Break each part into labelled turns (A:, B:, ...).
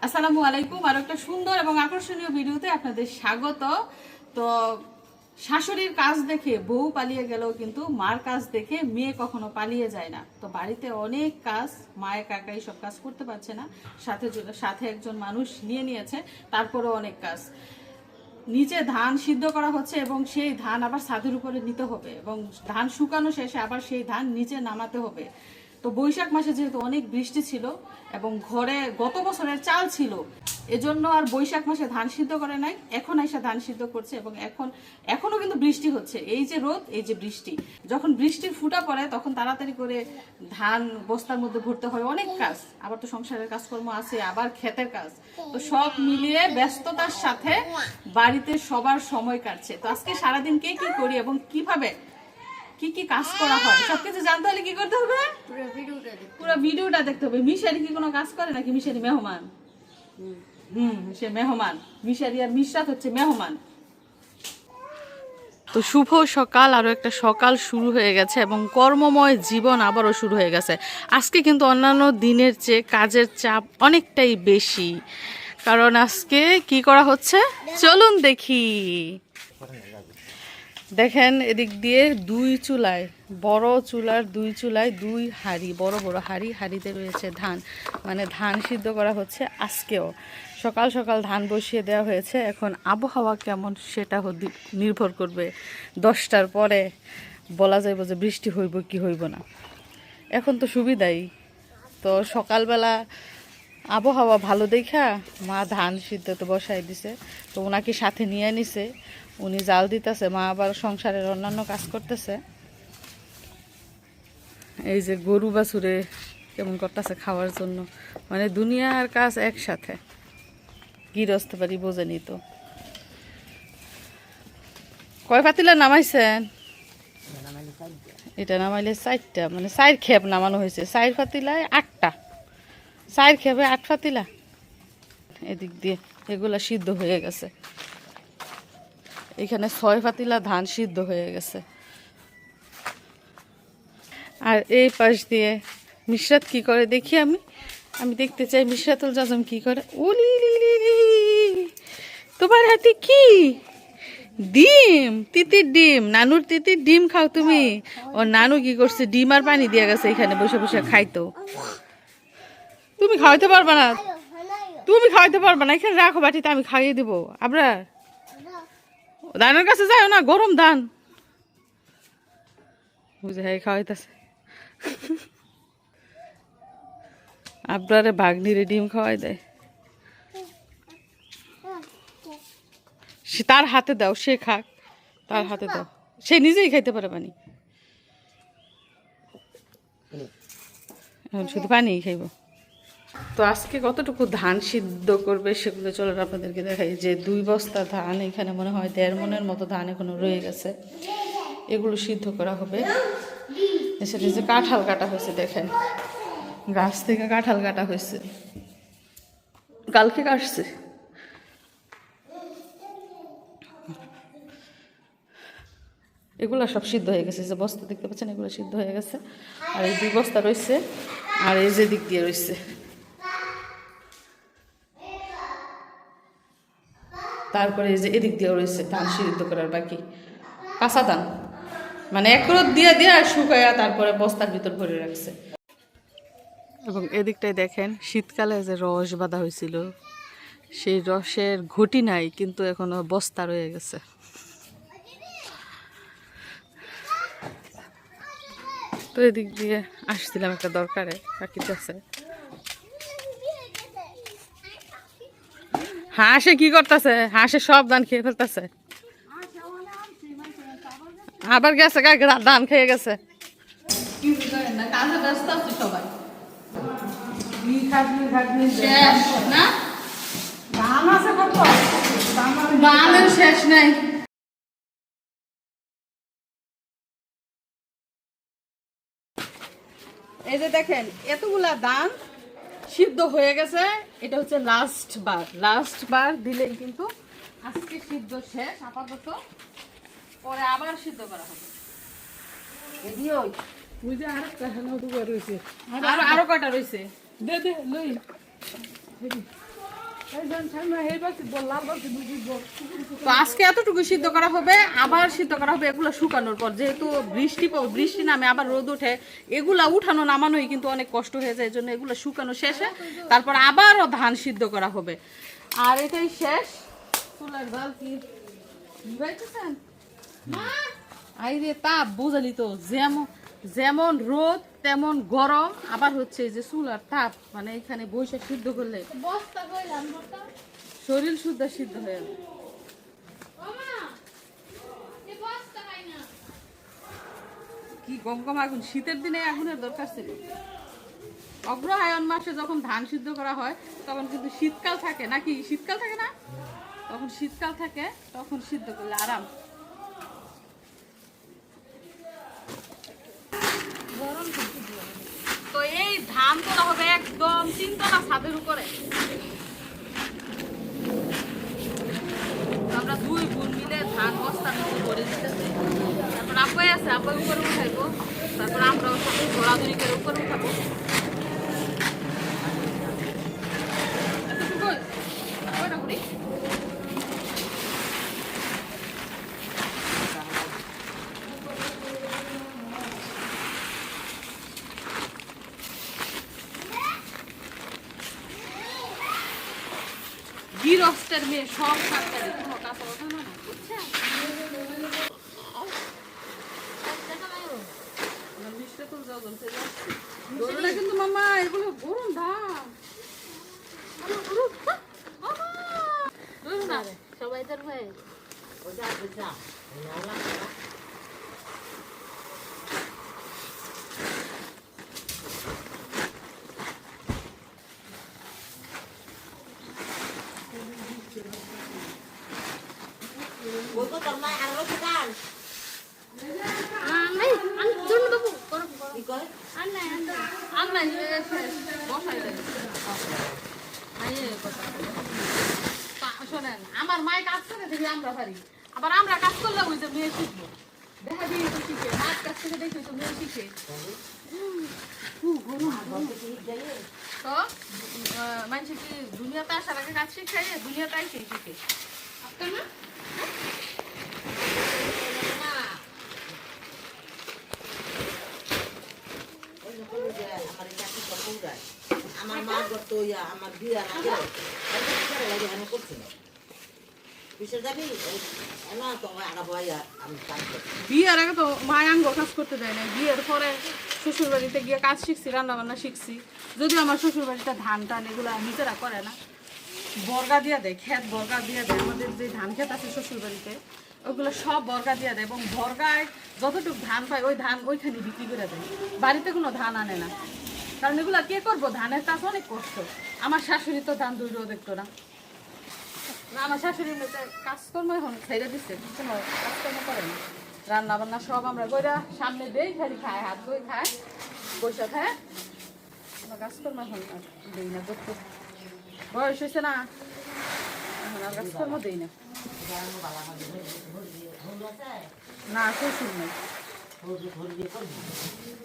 A: আসসালামু আলাইকুম। আর একটা সুন্দর এবং আকর্ষণীয় ভিডিওতে আপনাদের স্বাগত। তো শাশুড়ির কাজ দেখে বউ পালিয়ে গেলেও কিন্তু মার কাজ দেখে মেয়ে কখনো পালিয়ে যায় না। তো বাড়িতে অনেক কাজ, মায়ের কাকাই সব কাজ করতে পারছে না, সাথে একজন মানুষ নিয়েছে, তারপরেও অনেক কাজ। নিচে ধান সিদ্ধ করা হচ্ছে এবং সেই ধান আবার ছাদের উপরে নিতে হবে এবং ধান শুকানো শেষে আবার সেই ধান নিচে নামাতে হবে। তো বৈশাখ মাসে যেহেতু অনেক বৃষ্টি ছিল এবং ঘরে গত বছরের চাল ছিল, এজন্য আর বৈশাখ মাসে ধান সিদ্ধ করে নাই, এখন এসে ধান সিদ্ধ করছে এবং এখনো কিন্তু বৃষ্টি হচ্ছে। এই যে রোদ, এই যে বৃষ্টি, যখন বৃষ্টির ফুটা পড়ে তখন তাড়াতাড়ি করে ধান বস্তার মধ্যে ভরতে হয়, অনেক কাজ, আবার তো সংসারের কাজকর্ম আছে, আবার ক্ষেতের কাজ। তো সব মিলিয়ে ব্যস্ততার সাথে বাড়িতে সবার সময় কাটছে। তো আজকে সারাদিন কে কি করি এবং কিভাবে কি কি কাজ করা হয় সবকিছু জানতে হলে কি করতে হবে? পুরো ভিডিওটা দেখতে হবে। মিশারি কি কোনো কাজ করে নাকি? মিশারি মেহমান। সে মেহমান। মিশারি আর মিশরাত হচ্ছে মেহমান। তো শুভ সকাল, আরও একটা সকাল শুরু হয়ে গেছে এবং কর্মময় জীবন আবারও শুরু হয়ে গেছে। আজকে কিন্তু অন্যান্য দিনের চেয়ে কাজের চাপ অনেকটাই বেশি, কারণ আজকে কি করা হচ্ছে চলুন দেখি। দেখেন এদিক দিয়ে বড় চুলার দুই চুলায় দুই হাঁড়ি, বড় বড় হাঁড়িতে রয়েছে ধান, মানে ধান সিদ্ধ করা হচ্ছে আজকেও। সকাল সকাল ধান বসিয়ে দেওয়া হয়েছে। এখন আবহাওয়া কেমন সেটা নির্ভর করবে। 10টার পরে বলা যাইব যে বৃষ্টি হইব কি হইব না। এখন তো সুবিধাই, তো সকালবেলা আবহাওয়া ভালো দেখা মা ধান সিদ্ধ তো বসাই দিছে, তো ওনাকে সাথে নিয়ে নিছে, উনি জাল দিতেছে, মা আবার সংসারের অন্যান্য কাজ করতেছে। এই যে গরু বাছুরে কেমন করতেছে খাওয়ার জন্য, মানে দুনিয়ার কাজ একসাথে, গৃহস্থ বাড়ি বোঝেনি তো। কয় পাতিলা নামাইছেন? এটা নামাইলে 4টা, মানে 4 খেপ নামানো হয়েছে। 4 পাতিলায় 8টা, 4 খেপে 8 পাতিলা। এদিক দিয়ে এগুলা সিদ্ধ হয়ে গেছে। এখানে 6 পাতিলা ধান সিদ্ধ হয়ে গেছে। আর এই পাশ দিয়ে মিশরাত কি করে দেখি, আমি দেখতে চাই মিশরাতুল জাজম কি করে। ওলি তোমার হাতে কি? ডিম, তিতির ডিম। নানুর তিতির ডিম খাও তুমি? ও নানু কি করছে, ডিম আর পানি দিয়ে গেছে এখানে বসে বসে খাইতো। তুমি খাওয়াইতে পারবা না, এখানে রাখো বাটিতে, আমি খাইয়ে দিব। আবরার ধানের কাছে যাও না, গরম ধান বুঝে খাওয়াইতেছে। আবরারে ভাগ্নিরে ডিম খাওয়াই দেয়, তার হাতে দাও, সে খাক, তার হাতে দাও, সে নিজেই খাইতে পারে পানি, এখন শুধু পানিই খাইব। তো আজকে কতটুকু ধান সিদ্ধ করবে সেগুলো চলো আপনাদেরকে দেখাই। যে 2 বস্তা ধান, এখানে মনে হয় 1.5 মণের মতো ধান এখনো রয়ে গেছে, এগুলো সিদ্ধ করা হবে। সেটা যে কাঁঠাল কাটা হয়েছে, দেখেন গাছ থেকে কাঁঠাল কাটা হয়েছে, কালকে কাটছে। এগুলো সব সিদ্ধ হয়ে গেছে, যে বস্তা দেখতে পাচ্ছেন এগুলো সিদ্ধ হয়ে গেছে। আর এই 2 বস্তা রয়েছে, আর এই যে দিক দিয়ে রয়েছে। তারপরে এই যে এদিক দিয়েও রয়েছে ধান সিদ্ধ করার বাকি, কাঁচা ধান, মানে 1 রোদ দিয়ে শুকায়া তারপরে বস্তার ভিতর ভরে রাখছে। এবং এদিকটায় দেখেন শীতকালে যে রস বাঁধা হয়েছিল, সেই রসের ঘটি নাই, কিন্তু এখনো বস্তা রয়ে গেছে। তো এদিক দিয়ে আসছিলাম একটা দরকারে, কাকির কাছে। হাঁসে কি করতেছে? হাঁসে সব ধান খেয়ে ফেলতেছে। আবার গেছে ধান খেয়ে গেছে। শেষ নাই। এই যে দেখেন এতগুলা ধান সিদ্ধ হয়ে গেছে, এটা হচ্ছে লাস্ট বার দিলেই কিন্তু আজকে সিদ্ধ শেষ আপাতত, পরে আবার সিদ্ধ করা হবে। আরো কয়টা রয়েছে? তো আজকে এতটুকু সিদ্ধ করা হবে, আবার সিদ্ধ করা হবে এগুলো শুকানোর পর। যেহেতু বৃষ্টি নামে আবার রোদ ওঠে, এগুলা উঠানো নামানোই কিন্তু অনেক কষ্ট হয়ে যায়, এই জন্য এগুলো শুকানো শেষে তারপর আবারও ধান সিদ্ধ করা হবে। আর এটাই শেষ। চুলার জাল কি বুঝাইতেছেন? আইরে তাপ বুঝালি তো, যেমন যেমন রোদ তেমন গরম, আবার হচ্ছে যে চুলার তাপ, মানে এখানে বৈশাখ সিদ্ধ করলে শরীর শুদ্ধ সিদ্ধ হয়ে যাবে। কি গম গম আগুন, শীতের দিনে আগুনের দরকার ছিল। অগ্রহায়ণ মাসে যখন ধান সিদ্ধ করা হয় তখন কিন্তু শীতকাল থাকে, নাকি শীতকাল থাকে না? তখন শীতকাল থাকে, তখন সিদ্ধ করলে আরাম। তো এই ধান তোলা হবে একদম 3 তলা ছাদের উপরে। আমরা 2 বোন মিলে ধান বস্তার মতো ভরে দিতেছি। তারপর আব্বাই আছে, আব্বাই উপরে উঠাইবো, তারপর আমরাও সবাই ঘোরাঘুরি করে উপরে উঠাবো। গৃহস্থের মেয়ে সব কাজটা কোনো কাজ ওঠে না, বুঝছেন? কিন্তু মামা এগুলো গরম ধান,
B: সবাই তোর ভাই
A: শোনেন, আমার মায়ের কাজ করে দেখি আমরা পারি, আবার আমরা কাজ করলে ওই যে মেয়ে শিখবো, দেখা দিয়ে তো শিখে, মায়ের কাছ থেকে দেখি তো মেয়ে শিখে। তো মানুষ কি দুনিয়াতে আসার আগে কাজ শিখাই, দুনিয়াতে আইসে শিখে। আপনার না
C: আমার মা করতো আমার বিয়ার আগে করছিল
A: বিয়ের আগে তো মায় আঙ্গ কাজ করতে দেয় না, বিয়ের পরে শ্বশুর বাড়িতে গিয়ে কাজ শিখছি, রান্না বান্না শিখছি। যদিও আমার শ্বশুর বাড়িতে ধান টান এগুলো নিজেরা করে না, বর্গা দিয়ে দেয়, ক্ষেত বর্গা দিয়ে দেয়। আমাদের যে ধান ক্ষেত আছে শ্বশুর বাড়িতে ওইগুলো সব বর্গা দিয়ে দেয়, এবং বর্গায় যতটুকু ধান পায় ওই ধান ওইখানে বিক্রি করে দেয়, বাড়িতে কোনো ধান আনে না। কারণ এগুলো কে করবো, ধানের কাজ অনেক কষ্ট। আমার শাশুড়ি তো ধান দুইটাও দেখতো না, আমার শাশুড়ি কাজকর্ম এখন ছেড়ে দিচ্ছে, কোনো কাজকর্ম করে না, রান্না বান্না সব আমরা কইরা সামনে দেই, খালি খায়, হাত ধুয়ে খায়, পয়সা খায়, আমার কাজকর্ম এখন দেই না করতে, বয়স হয়েছে না, এখন আর কাজকর্ম দেই না। না শ্বশুর নেই,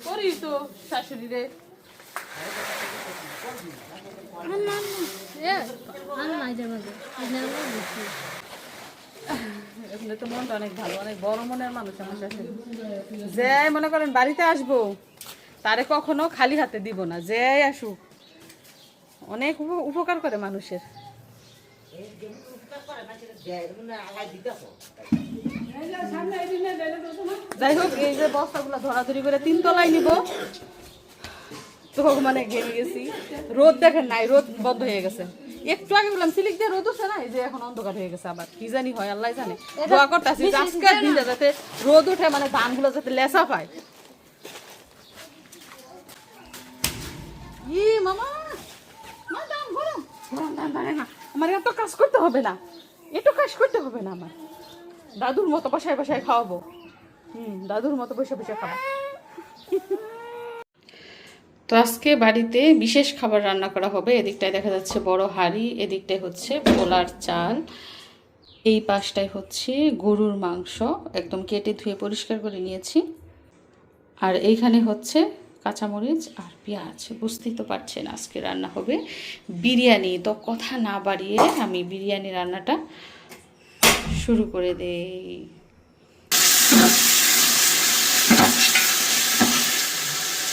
A: করি তো শাশুড়ি রে। এখানে তো মনটা অনেক ভালো, অনেক বড় মনের মানুষ আমার শাশুড়ি। যে মনে করেন বাড়িতে আসবো তারে কখনো খালি হাতে দিব না, যে আসুক অনেক উপকার করে মানুষের। যাই হোক, এই যে বস্তাগুলো ধরাধরি করে 3 তলায় নিব, তো মানে ঘেমে গেছি। রোদ দেখেন নাই, রোদ বন্ধ হয়ে গেছে। একটু আগে বললাম সিলিক দিয়ে রোদ উঠছে না, এই যে এখন অন্ধকার হয়ে গেছে। আবার কি জানি হয়, আল্লাহ জানে। দোয়া করতেছি আজকের দিনটা যাতে রোদ উঠে, মানে ধানগুলো যাতে লেসা পায়। ই মামা ধান গরম গরম ধান ধানে না, আমার এত কাজ করতে হবে না, একটু কাজ করতে হবে না, আমার দাদুর মতো বসায় বসায় খাওয়াবো। দাদুর মতো বসে বসে খাবো। তো আজকে বাড়িতে বিশেষ খাবার রান্না করা হবে। এদিকটায় দেখা যাচ্ছে বড় হাঁড়ি, এদিকটায় হচ্ছে পোলার চাল, এই পাশটায় হচ্ছে গরুর মাংস একদম কেটে ধুয়ে পরিষ্কার করে নিয়েছি, আর এইখানে হচ্ছে কাঁচামরিচ আর পেঁয়াজ। বুঝতেই তো পারছেন আজকে রান্না হবে বিরিয়ানি। তো কথা না বাড়িয়ে আমি বিরিয়ানি রান্নাটা শুরু করে দেই।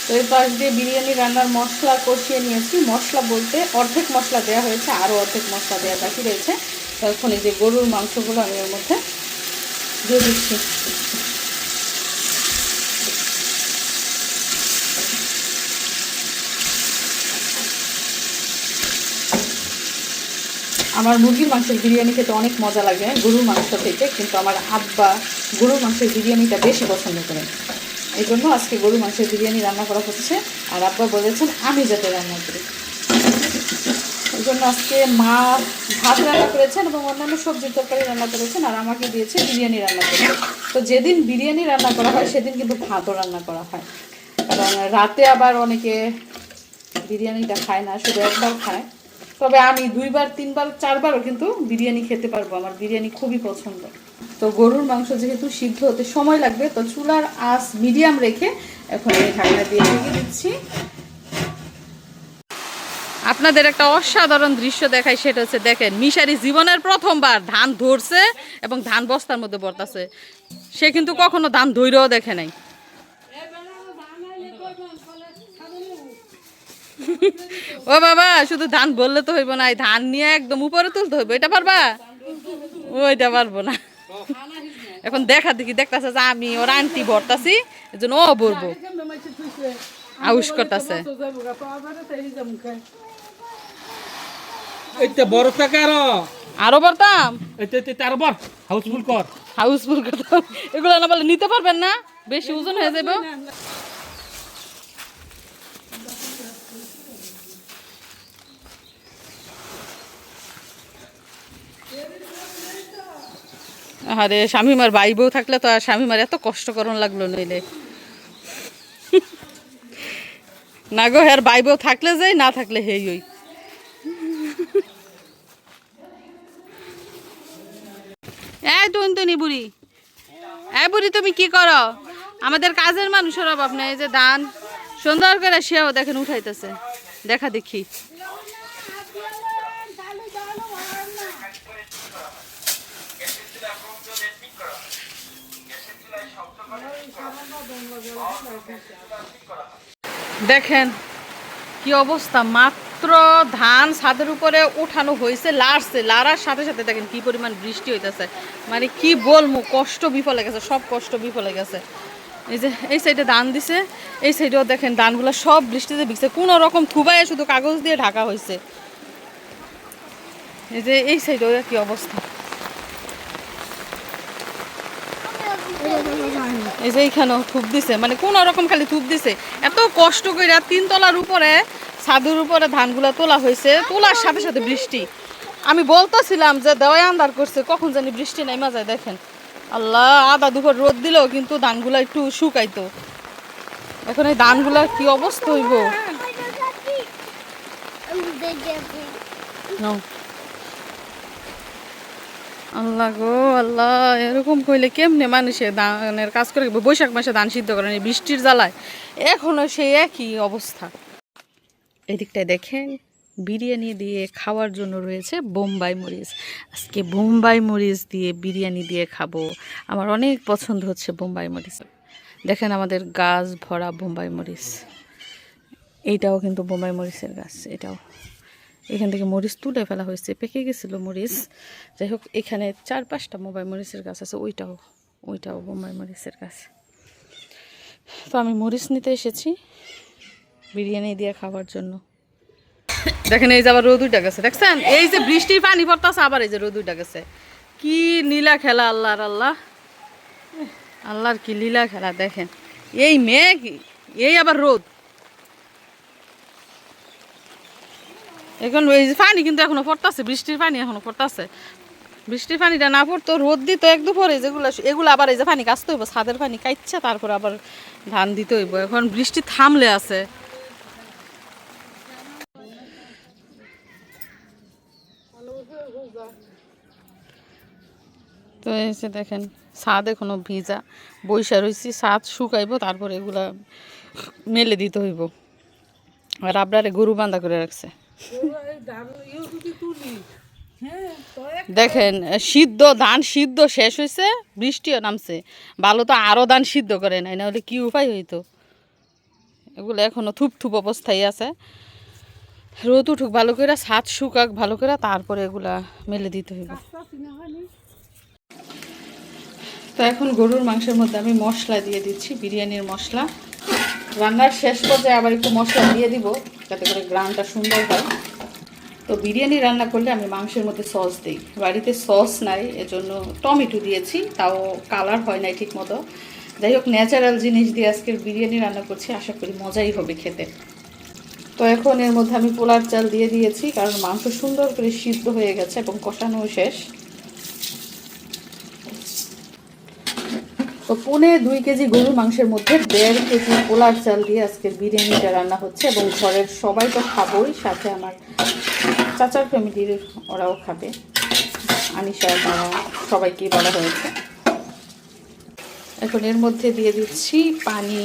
A: তো এই পাশ দিয়ে বিরিয়ানি রান্নার মশলা কষিয়ে নিয়েছি। মশলা বলতে অর্ধেক মশলা দেওয়া হয়েছে, আরও অর্ধেক মশলা দেওয়া বাকি রয়েছে। তখন এই যে গরুর মাংসগুলো আমি এর মধ্যে দিয়ে দিচ্ছি। আমার মুরগির মাংসের বিরিয়ানি খেতে অনেক মজা লাগে গরুর মাংস থেকে, কিন্তু আমার আব্বা গরুর মাংসের বিরিয়ানিটা বেশি পছন্দ করেন। এই জন্য আজকে গরুর মাংসের বিরিয়ানি রান্না করা হচ্ছে। আর আব্বা বলেছেন আমি যাতে রান্না করি, এই জন্য আজকে মা ভাত রান্না করেছেন এবং অন্যান্য সবজির তরকারি রান্না করেছেন, আর আমাকে দিয়েছে বিরিয়ানি রান্না করতে। তো যেদিন বিরিয়ানি রান্না করা হয় সেদিন কিন্তু ভাতও রান্না করা হয়, কারণ রাতে আবার অনেকে বিরিয়ানিটা খায় না, শুধু একবার খায়। তবে আমি 2বার 3বার 4বারও কিন্তু বিরিয়ানি খেতে পারবো, আমার বিরিয়ানি খুবই পছন্দ। তো গরুর মাংস যেহেতু সিদ্ধ হতে সময় লাগবে, তো চুলার আঁচ মিডিয়াম রেখে এখন এই ঢাকনা দিয়ে ঢেকে দিচ্ছি। আপনাদের একটা অসাধারণ দৃশ্য দেখাই, সেটা হচ্ছে দেখেন মিশারি জীবনের প্রথমবার ধান ধরছে এবং ধান বস্তার মধ্যে বর্তাছে। সে কিন্তু কখনো ধান ধৈর্যও দেখে নাই। ও বাবা, শুধু ধান বললে তো হইব না, ধান নিয়ে একদম উপরে তুলতে হইব। এটা পারবা? ওইটা পারবো না। এখন দেখা দেখি দেখতেছে যে আমি ওর আন্টি ভরতাছি, এই জন্য ও বলবো আউশ করতেছে।
B: এটা বড় থাকে
A: আরো বলতাম
B: আরো বড় হাউসফুল কর,
A: হাউসফুল করতাম। এগুলো না বলে নিতে পারবেন না, বেশি ওজন হয়ে যাবে। আরে স্বামীমার ভাই বউ থাকলে তো আর স্বামীমার এত কষ্ট করন লাগলো নইলে না গো। হ্যাঁ ভাই বউ থাকলে যাই, না থাকলে হেই ওই। এই টুনটুনি বুড়ি, এই বুড়ি তুমি কি করো? আমাদের কাজের মানুষের অভাব নেই। এই যে ধান সুন্দর করে সেও দেখেন উঠাইতেছে, দেখা দেখি। দেখেন কি অবস্থা, মাত্র ধান ছাদের উপরে উঠানো হয়েছে, লাড়ার সাথে সাথে দেখেন কি পরিমাণ বৃষ্টি হইতেছে। মানে কি বলবো, কষ্ট বিফলে গেছে, সব কষ্ট বিফলে গেছে। এই যে এই সাইডে ধান দিছে, এই সাইডেও দেখেন ধানগুলো সব বৃষ্টিতে ভিজছে, কোনো রকম থুবাইয়ে শুধু কাগজ দিয়ে ঢাকা হয়েছে। এই যে এই সাইডেও কি অবস্থা, এই যে এইখানেও থুপ দিছে, মানে কোন রকম খালি থুপ দিছে। এত কষ্ট করে 3 তলার উপরে ছাদের উপরে ধানগুলা তোলা হয়েছে, তোলার সাথে সাথে বৃষ্টি। আমি বলতেছিলাম যে দেওয়াই আন্ধার করছে, কখন জানি বৃষ্টি নেমা যায়। দেখেন আল্লাহ, আধা দুপুর রোদ দিল কিন্তু ধানগুলা একটু শুকাইতো। এখন এই ধানগুলার কি অবস্থা হইব। আল্লাহ গো আল্লাহ, এরকম কইলে কেমনে মানুষে ধানের কাজ করে? বৈশাখ মাসে ধান সিদ্ধ করেন, বৃষ্টির জ্বালায় এখনো সেই একই অবস্থা। এদিকটায় দেখেন বিরিয়ানি দিয়ে খাওয়ার জন্য রয়েছে বোম্বাই মরিচ। আজকে বোম্বাই মরিচ দিয়ে বিরিয়ানি দিয়ে খাবো, আমার অনেক পছন্দ হচ্ছে বোম্বাই মরিচ। দেখেন আমাদের গাছ ভরা বোম্বাই মরিচ, এইটাও কিন্তু বোম্বাই মরিচের গাছ। এটাও এখান থেকে মরিচ তুলে ফেলা হয়েছে, পেকে গেছিলো মরিচ। যাই হোক, এখানে 4-5টা বোম্বাই মরিচের গাছ আছে, ওইটাও বোম্বাই মরিচের গাছ। তো আমি মরিচ নিতে এসেছি বিরিয়ানি দিয়ে খাওয়ার জন্য। দেখেন এই যে আবার রোদ উঠে গেছে, দেখছেন? এই যে বৃষ্টির পানি পড়তেছে, আবার এই যে রোদ উঠে গেছে। কি নীলা খেলা আল্লাহর, আল্লাহর কি লীলা খেলা। দেখেন এই মেঘ, এই আবার রোদ। এখন এই যে পানি কিন্তু এখনো পড়তেছে, বৃষ্টির পানি এখনো পড়তেছে। বৃষ্টির পানিটা না পড়তো, রোদ দিত এক দুপুরে, এগুলো আবার এই যে পানি কাচতে হইব, ছাদের পানি কাইচ্ছা তারপর আবার ধান দিতে হইব। এখন বৃষ্টি থামলে আছে। তো এই যে দেখেন ছাদ এখনো ভিজা, বৈশা রয়েছি, ছাদ শুকাইব, তারপর এগুলা মেলে দিতে হইব। আর আপনারে গরু বান্ধা করে রাখছে। দেখেন সিদ্ধ ধান সিদ্ধ শেষ হয়েছে, বৃষ্টিও নামছে, ভালো তো আরও ধান সিদ্ধ করে নাই, না হলে কি উপায় হইতো। এগুলো এখনো থুপ থুপ অবস্থায় আছে, রোদ উঠুক ভালো করে, ছাদ শুকাক ভালো করে, তারপরে এগুলা মেলে দিতে হইব। তো এখন গরুর মাংসের মধ্যে আমি মশলা দিয়ে দিচ্ছি, বিরিয়ানির মশলা। রান্নার শেষ পর্যায়ে আবার একটু মশলা দিয়ে দিব যাতে করে গ্রানটা সুন্দর হয়। তো বিরিয়ানি রান্না করলে আমি মাংসের মধ্যে সস দিই, বাড়িতে সস নাই, এজন্য টমেটো দিয়েছি, তাও কালার হয় নাই ঠিক মতো। যাই হোক, ন্যাচারাল জিনিস দিয়ে আজকের বিরিয়ানি রান্না করছি, আশা করি মজাই হবে খেতে। তো এখন এর মধ্যে আমি পোলার চাল দিয়ে দিয়েছি, কারণ মাংস সুন্দর করে সিদ্ধ হয়ে গেছে এবং কষানো শেষ। তো 2.5 কেজি গরুর মাংসের মধ্যে 1.5 কেজি পোলার চাল দিয়ে আজকের বিরিয়ানিটা রান্না হচ্ছে, এবং ঘরের সবাই তো খাবোই, সাথে আমার চাচার ফ্যামিলির ওরাও খাবে, আনিশা তারা সবাইকে বলা হয়েছে। এখন এর মধ্যে দিয়ে দিচ্ছি পানি।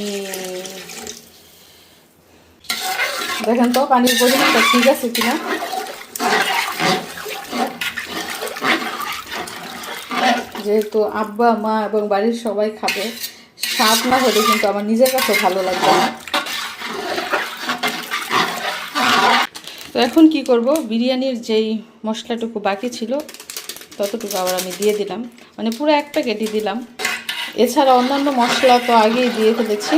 A: দেখেন তো পানির পরিমাণটা ঠিক আছে কিনা। যেহেতু আব্বা মা এবং বাড়ির সবাই খাবে, স্বাদ না হলে কিন্তু আমার নিজের কাছে ভালো লাগবে না। তো এখন কি করব, বিরিয়ানির যেই মশলাটুকু বাকি ছিল ততটুকু আবার আমি দিয়ে দিলাম, মানে পুরো 1 প্যাকেটই দিলাম। এছাড়া অন্যান্য মশলা তো আগেই দিয়ে ফেলেছি।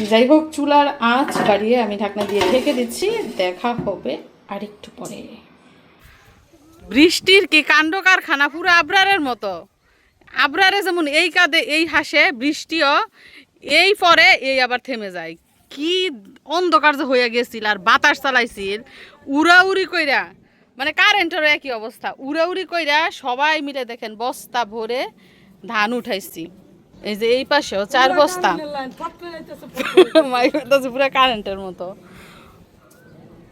A: যাই হোক, চুলার আঁচ বাড়িয়ে আমি ঢাকনা দিয়ে ঢেকে দিচ্ছি, দেখা হবে আরেকটু পরে। বৃষ্টির কি কাণ্ড কারখানা, পুরো আবরারের মতো। আবরারে যেমন এই কাঁদে এই হাসে, বৃষ্টিও এই পরে এই আবার থেমে যায়। কি অন্ধকার যে হয়ে গেছিল, আর বাতাস চালাইছিল উড়াউড়ি কইরা, মানে কারেন্টেরও একই অবস্থা, উড়াউড়ি কইরা সবাই মিলে দেখেন বস্তা ভরে ধান উঠাইছি। এই যে এই পাশেও 4 বস্তা, পুরো কারেন্টের মতো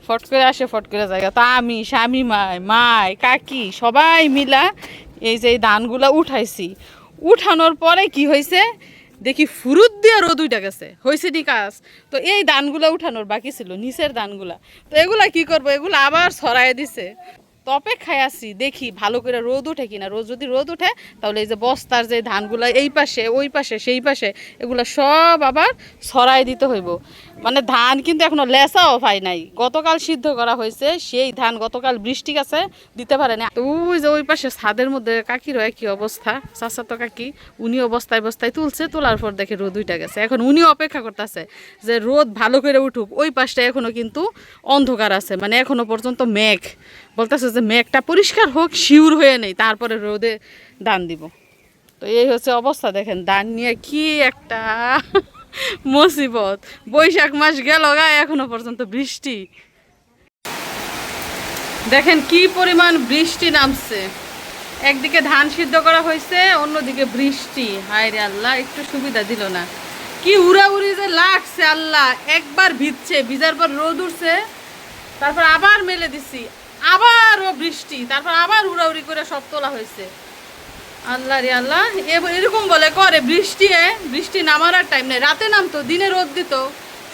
A: ফট করে আসে, ফট করে জায়গা। তা আমি স্বামী মাই কাকি সবাই মিলা এই যে ধানগুলা উঠাইছি। উঠানোর পরে কি হয়েছে দেখি, ফুরুত দিয়ে রোদ উঠে গেছে, হয়েছে নি কাজ। তো এই ধানগুলা উঠানোর বাকি ছিল, নিচের ধানগুলা, তো এগুলা কি করবো, এগুলা আবার ছড়াই দিছে। তো অপেক্ষায় আছি, দেখি ভালো করে রোদ উঠে কিনা। যদি রোদ উঠে তাহলে এই যে বস্তার যে ধানগুলা এই পাশে ওই পাশে সেই পাশে এগুলা সব আবার ছড়াই দিতে হইব। মানে ধান কিন্তু এখনো লেসাও পাই নাই, গতকাল সিদ্ধ করা হয়েছে, সেই ধান গতকাল বৃষ্টি গেছে দিতে পারে না। তো ওই যে ওই পাশে ছাদের মধ্যে কাকির কি অবস্থা, চাচা তো কাকি, উনিও বস্তায় বস্তায় তুলছে, তোলার পর দেখে রোদ উঠে গেছে। এখন উনিও অপেক্ষা করতেছে যে রোদ ভালো করে উঠুক। ওই পাশটা এখনো কিন্তু অন্ধকার আছে, মানে এখনো পর্যন্ত মেঘ, বলতেছে যে মেঘটা পরিষ্কার হোক, শিউর হয়ে নেই, তারপরে রোদে ধান দিব। তো এই হচ্ছে অবস্থা। দেখেন ধান নিয়ে কি একটা মুসিবত। বৈশাখ মাস গেল গায়ে, এখনো পর্যন্ত বৃষ্টি। দেখেন কি পরিমাণ বৃষ্টি নামছে, একদিকে ধান সিদ্ধ করা হয়েছে, অন্যদিকে বৃষ্টি। হায় রে আল্লাহ, একটু সুবিধা দিল না। কি উড়াউড়ি যে লাগছে আল্লাহ, একবার ভিজছে, ভিজার পর রোদ উঠছে, তারপর আবার মেলে দিছি, আবারও বৃষ্টি, তারপর আবার উড়াউড়ি করে সব তোলা হয়েছে। আল্লাহ রে আল্লাহ, এরকম বলে করে বৃষ্টি নামার আর টাইম নেই। রাতে নামতো, দিনে রোদ দিত,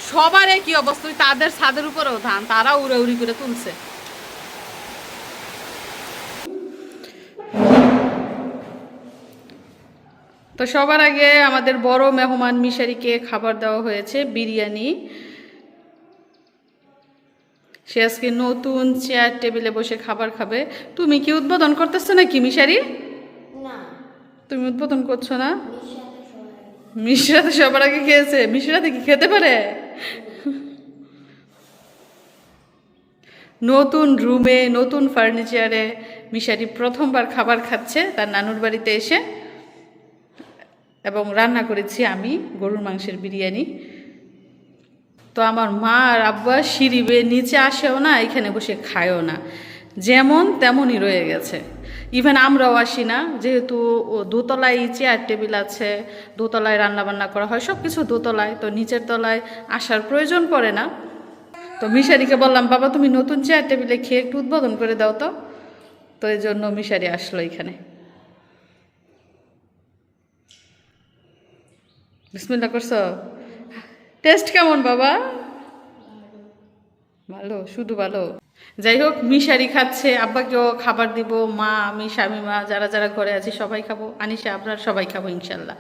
A: সবার কি অবস্থা। তাদের ছাদের উপরেও ধান, তারা উড়াউড়ি করে তুলছে। তো সবার আগে আমাদের বড় মেহমান মিশারিকে খাবার দেওয়া হয়েছে, বিরিয়ানি। সে আজকে নতুন চেয়ার টেবিলে বসে খাবার খাবে। তুমি কি উদ্বোধন করতেছো নাকি মিশারি? তুমি উদ্বোধন করছো না? মিশরা তো সবার আগে খেয়েছে, মিশরাতে কি খেতে পারে? নতুন রুমে নতুন ফার্নিচারে মিশারি প্রথমবার খাবার খাচ্ছে তার নানুর বাড়িতে এসে, এবং রান্না করেছি আমি গরুর মাংসের বিরিয়ানি। তো আমার মা আর আব্বা সিঁড়ি বেয়ে নিচে আসেও না, এখানে বসে খায়ও না, যেমন তেমনই রয়ে গেছে। ইভেন আমরাও আসি না, যেহেতু দোতলায় চেয়ার টেবিল আছে, দোতলায় রান্নাবান্না করা হয়, সব কিছু দোতলায়, তো নিচের তলায় আসার প্রয়োজন পড়ে না। তো মিশারিকে বললাম, বাবা তুমি নতুন চেয়ার টেবিলে খেয়ে একটু উদ্বোধন করে দাও তো। তো এই জন্য মিশারি আসলো এখানে। বিসমিল্লাহ করছো? টেস্ট কেমন বাবা? ভালো, শুধু ভালো। যাই হোক, মিশারি খাচ্ছে, আব্বাকেও খাবার দিব, মা, আমি, স্বামী, মা যারা যারা ঘরে আছি সবাই খাবো, আনিশা আপনার সবাই খাবো ইনশাল্লাহ।